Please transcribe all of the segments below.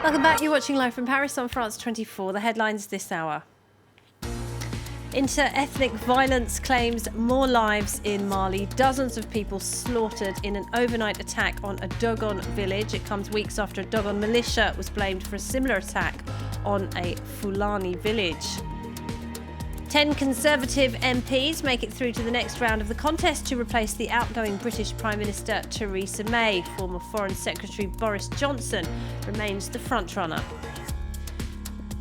Welcome back. You're watching live from Paris on France 24. The headlines this hour. Inter-ethnic violence claims more lives in Mali. Dozens of people slaughtered in an overnight attack on a Dogon village. It comes weeks after a Dogon militia was blamed for a similar attack on a Fulani village. 10 Conservative MPs make it through to the next round of the contest to replace the outgoing British Prime Minister Theresa May. Former Foreign Secretary Boris Johnson remains the frontrunner.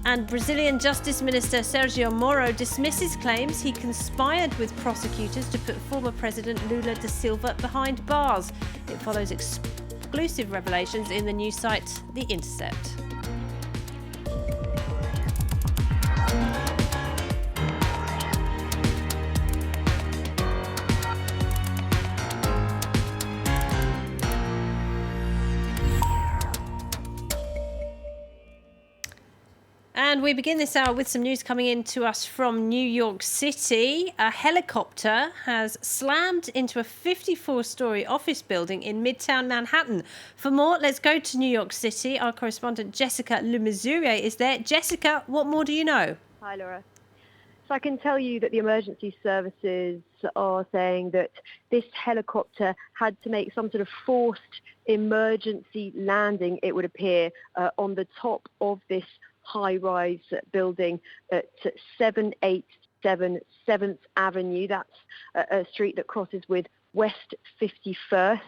And Brazilian Justice Minister Sergio Moro dismisses claims he conspired with prosecutors to put former President Lula da Silva behind bars. It follows exclusive revelations in the news site The Intercept. And we begin this hour with some news coming in to us from New York City. A helicopter has slammed into a 54-story office building in Midtown Manhattan. For more, let's go to New York City. Our correspondent Jessica Le Mesurier is there. Jessica, what more do you know? Hi, Laura. So I can tell you that the emergency services are saying that this helicopter had to make some sort of forced emergency landing, it would appear, on the top of this high-rise building at 787 7th Avenue. That's a street that crosses with West 51st.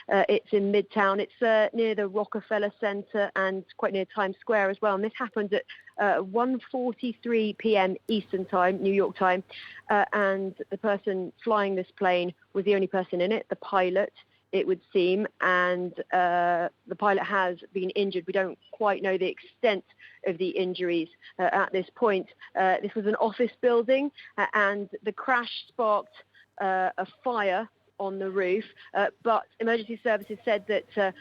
It's in Midtown. It's near the Rockefeller Center and quite near Times Square as well. And this happened at 1:43 p.m. Eastern Time, New York time. And the person flying this plane was the only person in it, the pilot, it would seem, and the pilot has been injured. We don't quite know the extent of the injuries at this point. This was an office building, and the crash sparked a fire on the roof, but emergency services said that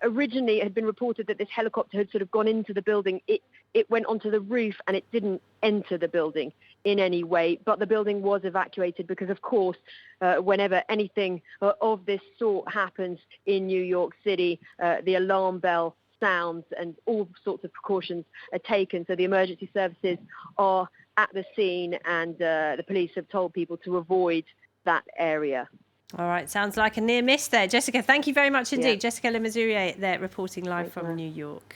originally it had been reported that this helicopter had sort of gone into the building. It went onto the roof and it didn't enter the building in any way, but the building was evacuated because, of course, whenever anything of this sort happens in New York City, the alarm bell sounds and all sorts of precautions are taken. So the emergency services are at the scene, and the police have told people to avoid that area. All right, sounds like a near miss there. Jessica, thank you very much indeed. Yeah. Jessica Le Mesurier there reporting live Thanks, from Laura. New York.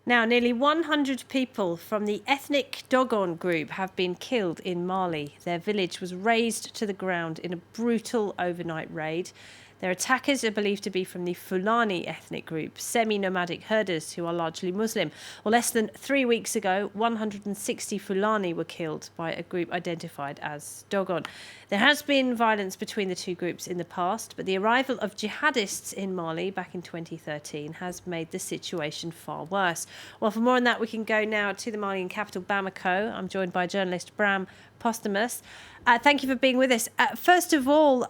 Now, nearly 100 people from the ethnic Dogon group have been killed in Mali. Their village was razed to the ground in a brutal overnight raid. Their attackers are believed to be from the Fulani ethnic group, semi-nomadic herders who are largely Muslim. Well, less than 3 weeks ago, 160 Fulani were killed by a group identified as Dogon. There has been violence between the two groups in the past, but the arrival of jihadists in Mali back in 2013 has made the situation far worse. Well, for more on that, we can go now to the Malian capital, Bamako. I'm joined by journalist Bram Postumus. Thank you for being with us. First of all,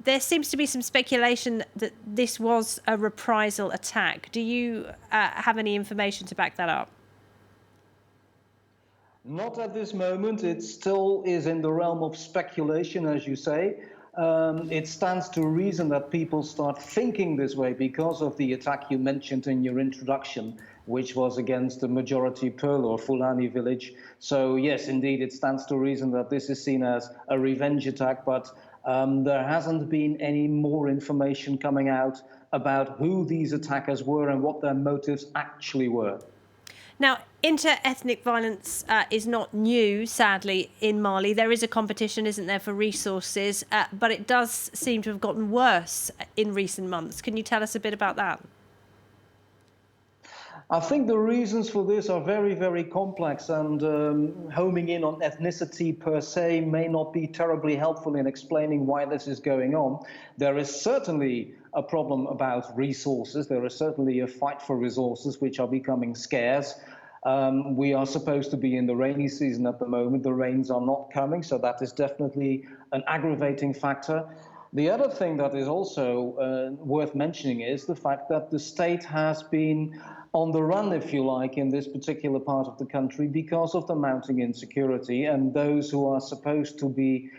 there seems to be some speculation that this was a reprisal attack. Do you have any information to back that up? Not at this moment. It still is in the realm of speculation, as you say. It stands to reason that people start thinking this way because of the attack you mentioned in your introduction, which was against the majority Pearl or Fulani village. So yes, indeed, it stands to reason that this is seen as a revenge attack, but there hasn't been any more information coming out about who these attackers were and what their motives actually were. Now, inter-ethnic violence is not new, sadly, in Mali. There is a competition, isn't there, for resources, but it does seem to have gotten worse in recent months. Can you tell us a bit about that? I think the reasons for this are very, very complex, and homing in on ethnicity per se may not be terribly helpful in explaining why this is going on. There is certainly a problem about resources. There is certainly a fight for resources which are becoming scarce. We are supposed to be in the rainy season at the moment. The rains are not coming, so that is definitely an aggravating factor. The other thing that is also worth mentioning is the fact that the state has been on the run, if you like, in this particular part of the country because of the mounting insecurity, and those who are supposed to be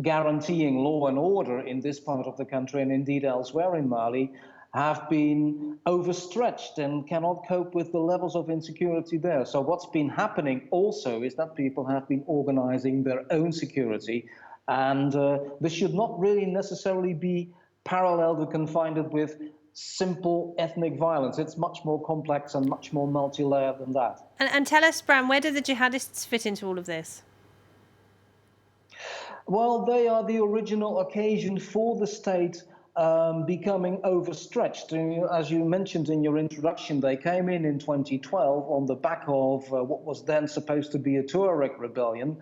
guaranteeing law and order in this part of the country and indeed elsewhere in Mali have been overstretched and cannot cope with the levels of insecurity there. So what's been happening also is that people have been organizing their own security, and this should not really necessarily be paralleled or confined with simple ethnic violence. It's much more complex and much more multi-layered than that. And tell us, Bram, where do the jihadists fit into all of this? Well, they are the original occasion for the state becoming overstretched. As you mentioned in your introduction, they came in 2012 on the back of what was then supposed to be a Tuareg rebellion.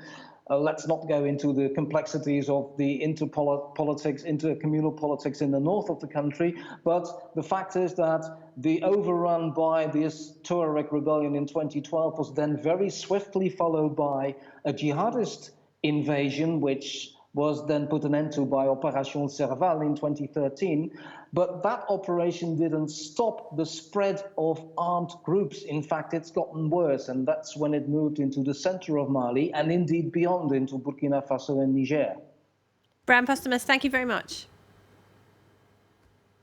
Let's not go into the complexities of the intercommunal politics in the north of the country, but the fact is that the overrun by this Tuareg rebellion in 2012 was then very swiftly followed by a jihadist invasion, which was then put an end to by Operation Serval in 2013. But that operation didn't stop the spread of armed groups. In fact, it's gotten worse, and that's when it moved into the center of Mali and indeed beyond into Burkina Faso and Niger. Bram Postumus, thank you very much.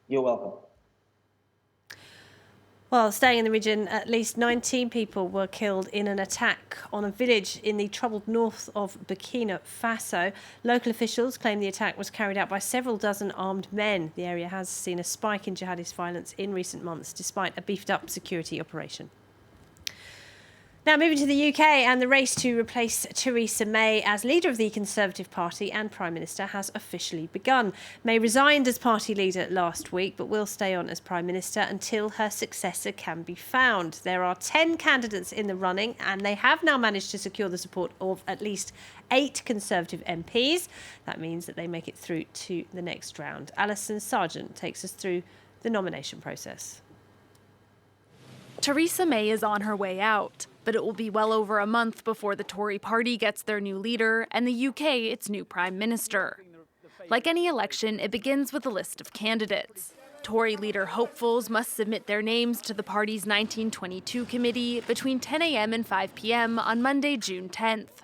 You're welcome. Well, staying in the region, at least 19 people were killed in an attack on a village in the troubled north of Burkina Faso. Local officials claim the attack was carried out by several dozen armed men. The area has seen a spike in jihadist violence in recent months, despite a beefed-up security operation. Now moving to the UK, and the race to replace Theresa May as leader of the Conservative Party and Prime Minister has officially begun. May resigned as party leader last week, but will stay on as Prime Minister until her successor can be found. There are 10 candidates in the running, and they have now managed to secure the support of at least 8 Conservative MPs. That means that they make it through to the next round. Alison Sargent takes us through the nomination process. Theresa May is on her way out, but it will be well over a month before the Tory party gets their new leader and the UK its new Prime Minister. Like any election, it begins with a list of candidates. Tory leader hopefuls must submit their names to the party's 1922 committee between 10 a.m. and 5 p.m. on Monday, June 10th.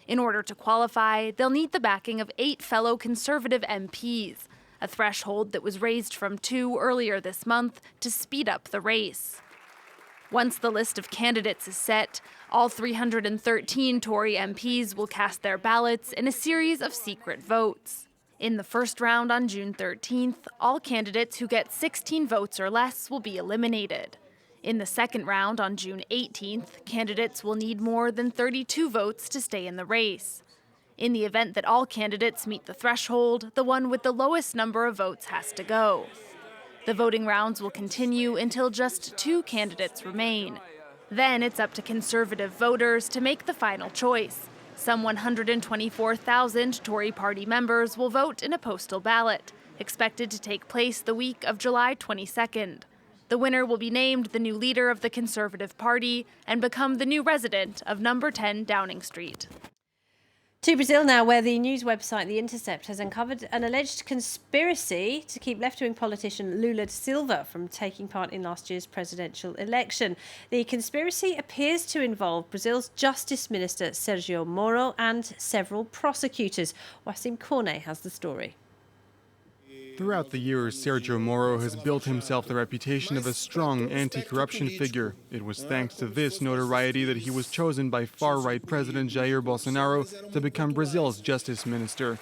In order to qualify, they'll need the backing of 8 fellow Conservative MPs, a threshold that was raised from 2 earlier this month to speed up the race. Once the list of candidates is set, all 313 Tory MPs will cast their ballots in a series of secret votes. In the first round on June 13th, all candidates who get 16 votes or less will be eliminated. In the second round on June 18th, candidates will need more than 32 votes to stay in the race. In the event that all candidates meet the threshold, the one with the lowest number of votes has to go. The voting rounds will continue until just 2 candidates remain. Then it's up to Conservative voters to make the final choice. Some 124,000 Tory party members will vote in a postal ballot, expected to take place the week of July 22nd. The winner will be named the new leader of the Conservative Party and become the new resident of number 10 Downing Street. To Brazil now, where the news website The Intercept has uncovered an alleged conspiracy to keep left-wing politician Lula da Silva from taking part in last year's presidential election. The conspiracy appears to involve Brazil's Justice Minister Sergio Moro and several prosecutors. Wasim Cornet has the story. Throughout the years, Sergio Moro has built himself the reputation of a strong anti-corruption figure. It was thanks to this notoriety that he was chosen by far-right President Jair Bolsonaro to become Brazil's justice minister.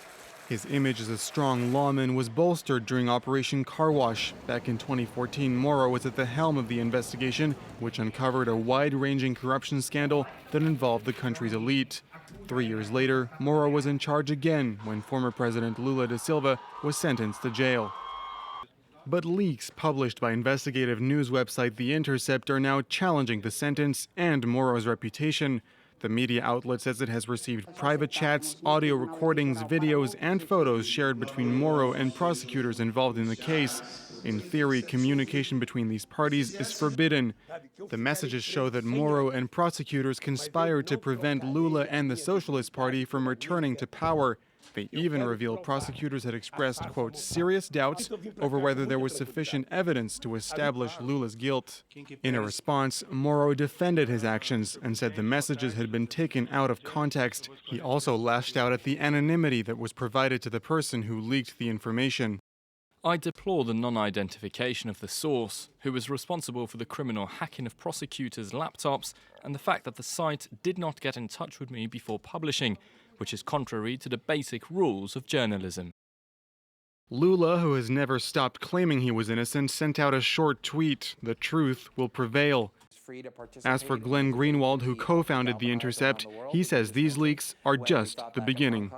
His image as a strong lawman was bolstered during Operation Car Wash. Back in 2014, Moro was at the helm of the investigation, which uncovered a wide-ranging corruption scandal that involved the country's elite. 3 years later, Moro was in charge again when former President Lula da Silva was sentenced to jail. But leaks published by investigative news website The Intercept are now challenging the sentence and Moro's reputation. The media outlet says it has received private chats, audio recordings, videos, and photos shared between Moro and prosecutors involved in the case. In theory, communication between these parties is forbidden. The messages show that Moro and prosecutors conspired to prevent Lula and the Socialist Party from returning to power. They even reveal prosecutors had expressed, quote, serious doubts over whether there was sufficient evidence to establish Lula's guilt. In a response, Moro defended his actions and said the messages had been taken out of context. He also lashed out at the anonymity that was provided to the person who leaked the information. I deplore the non-identification of the source, who was responsible for the criminal hacking of prosecutors' laptops, and the fact that the site did not get in touch with me before publishing, which is contrary to the basic rules of journalism. Lula, who has never stopped claiming he was innocent, sent out a short tweet: "The truth will prevail." As for Glenn Greenwald, who co-founded The Intercept, he says these leaks are just the beginning.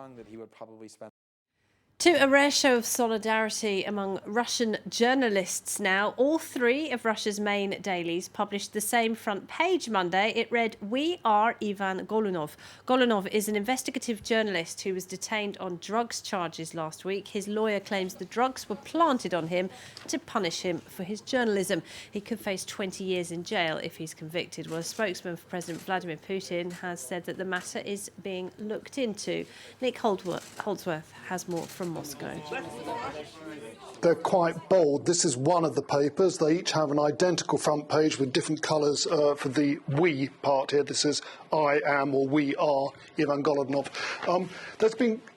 To a rare show of solidarity among Russian journalists now, all three of Russia's main dailies published the same front page Monday. It read, "We are Ivan Golunov." Golunov is an investigative journalist who was detained on drugs charges last week. His lawyer claims the drugs were planted on him to punish him for his journalism. He could face 20 years in jail if he's convicted. Well, a spokesman for President Vladimir Putin has said that the matter is being looked into. Nick Holdsworth has more from Moscow. They're quite bold. This is one of the papers. They each have an identical front page with different colours for the we part here. This is I am or we are Ivan Golunov.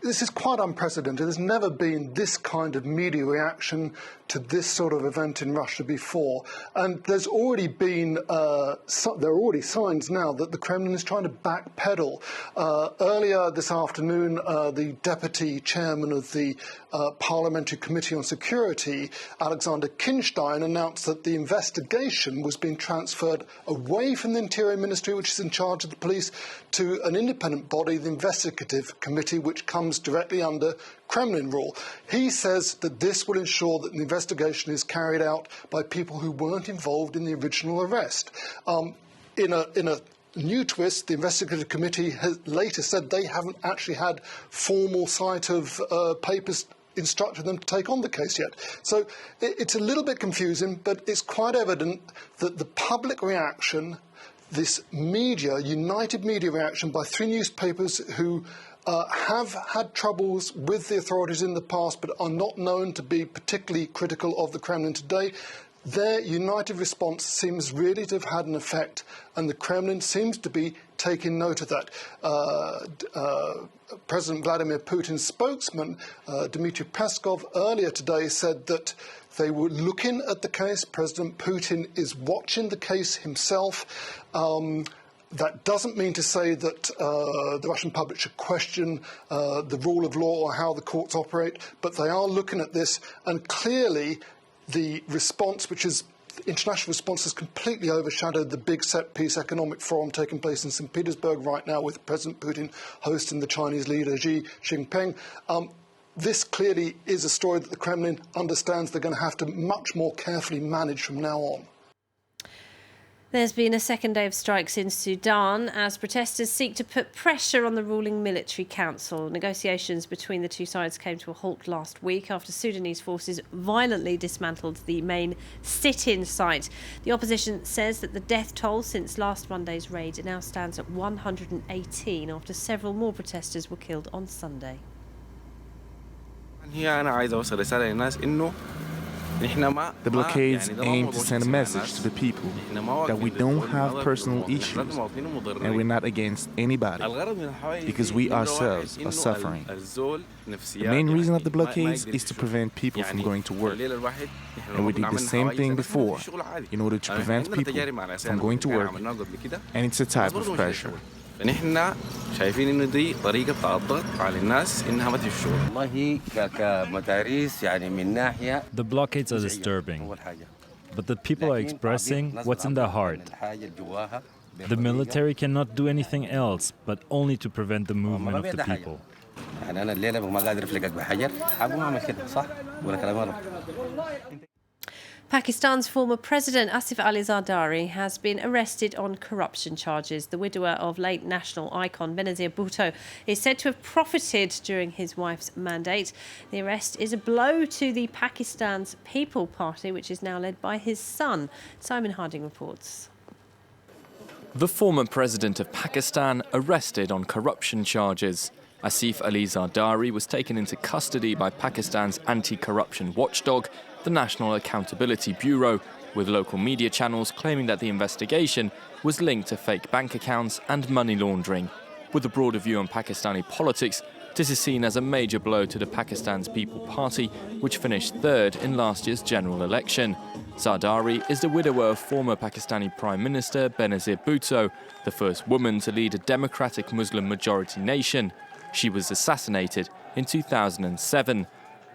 This is quite unprecedented. There's never been this kind of media reaction to this sort of event in Russia before. And there's already been, there are already signs now that the Kremlin is trying to backpedal. Earlier this afternoon, the deputy chairman of the Parliamentary Committee on Security, Alexander Kinstein, announced that the investigation was being transferred away from the Interior Ministry, which is in charge of the police, to an independent body, the Investigative Committee, which comes directly under Kremlin rule. He says that this will ensure that the investigation is carried out by people who weren't involved in the original arrest. In a new twist, the Investigative Committee has later said they haven't actually had formal sight of papers instructed them to take on the case yet. So it's a little bit confusing, but it's quite evident that the public reaction, this united media reaction by three newspapers who have had troubles with the authorities in the past but are not known to be particularly critical of the Kremlin today, their united response seems really to have had an effect, and the Kremlin seems to be taking note of that. President Vladimir Putin's spokesman, Dmitry Peskov, earlier today said that they were looking at the case. President Putin is watching the case himself. That doesn't mean to say that the Russian public should question the rule of law or how the courts operate, but they are looking at this, and clearly the response, which is international response, has completely overshadowed the big set-piece economic forum taking place in St. Petersburg right now with President Putin hosting the Chinese leader Xi Jinping. This clearly is a story that the Kremlin understands they're going to have to much more carefully manage from now on. There's been a second day of strikes in Sudan as protesters seek to put pressure on the ruling military council. Negotiations between the two sides came to a halt last week after Sudanese forces violently dismantled the main sit-in site. The opposition says that the death toll since last Monday's raid now stands at 118 after several more protesters were killed on Sunday. The blockades aim to send a message to the people that we don't have personal issues and we're not against anybody because we ourselves are suffering. The main reason of the blockades is to prevent people from going to work. And we did the same thing before in order to prevent people from going to work, and it's a type of pressure. فنحن شايفين انه دي طريقه بتاع الضغط على الناس انها ما تمشوا. والله كمدارس يعني من ناحيه. The blockades are disturbing, but the people are expressing what's in their heart. The military cannot do anything else but only to prevent the movement of the people. يعني انا الليله ما قادر افلقك بحجر حقوم اعمل كده صح ولا كلام غلط. Pakistan's former president, Asif Ali Zardari, has been arrested on corruption charges. The widower of late national icon Benazir Bhutto is said to have profited during his wife's mandate. The arrest is a blow to the Pakistan's People Party, which is now led by his son. Simon Harding reports. The former president of Pakistan arrested on corruption charges. Asif Ali Zardari was taken into custody by Pakistan's anti-corruption watchdog, the National Accountability Bureau, with local media channels claiming that the investigation was linked to fake bank accounts and money laundering. With a broader view on Pakistani politics, This is seen as a major blow to the Pakistan's People Party, which finished third in last year's general election. Zardari is the widower of former Pakistani Prime Minister Benazir Bhutto, the first woman to lead a democratic Muslim-majority nation. She was assassinated in 2007.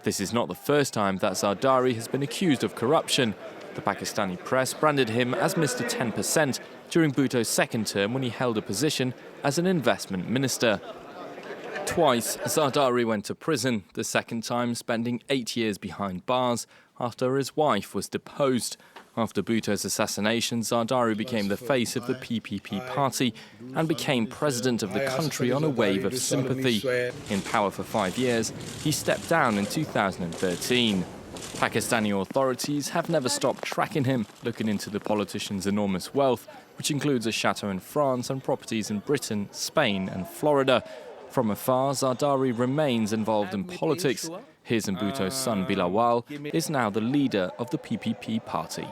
This is not the first time that Zardari has been accused of corruption. The Pakistani press branded him as Mr. 10% during Bhutto's second term when he held a position as an investment minister. Twice, Zardari went to prison, the second time spending 8 years behind bars after his wife was deposed. After Bhutto's assassination, Zardari became the face of the PPP party and became president of the country on a wave of sympathy. In power for 5 years, he stepped down in 2013. Pakistani authorities have never stopped tracking him, looking into the politician's enormous wealth, which includes a chateau in France and properties in Britain, Spain and Florida. From afar, Zardari remains involved in politics. His and Bhutto's son Bilawal is now the leader of the PPP party.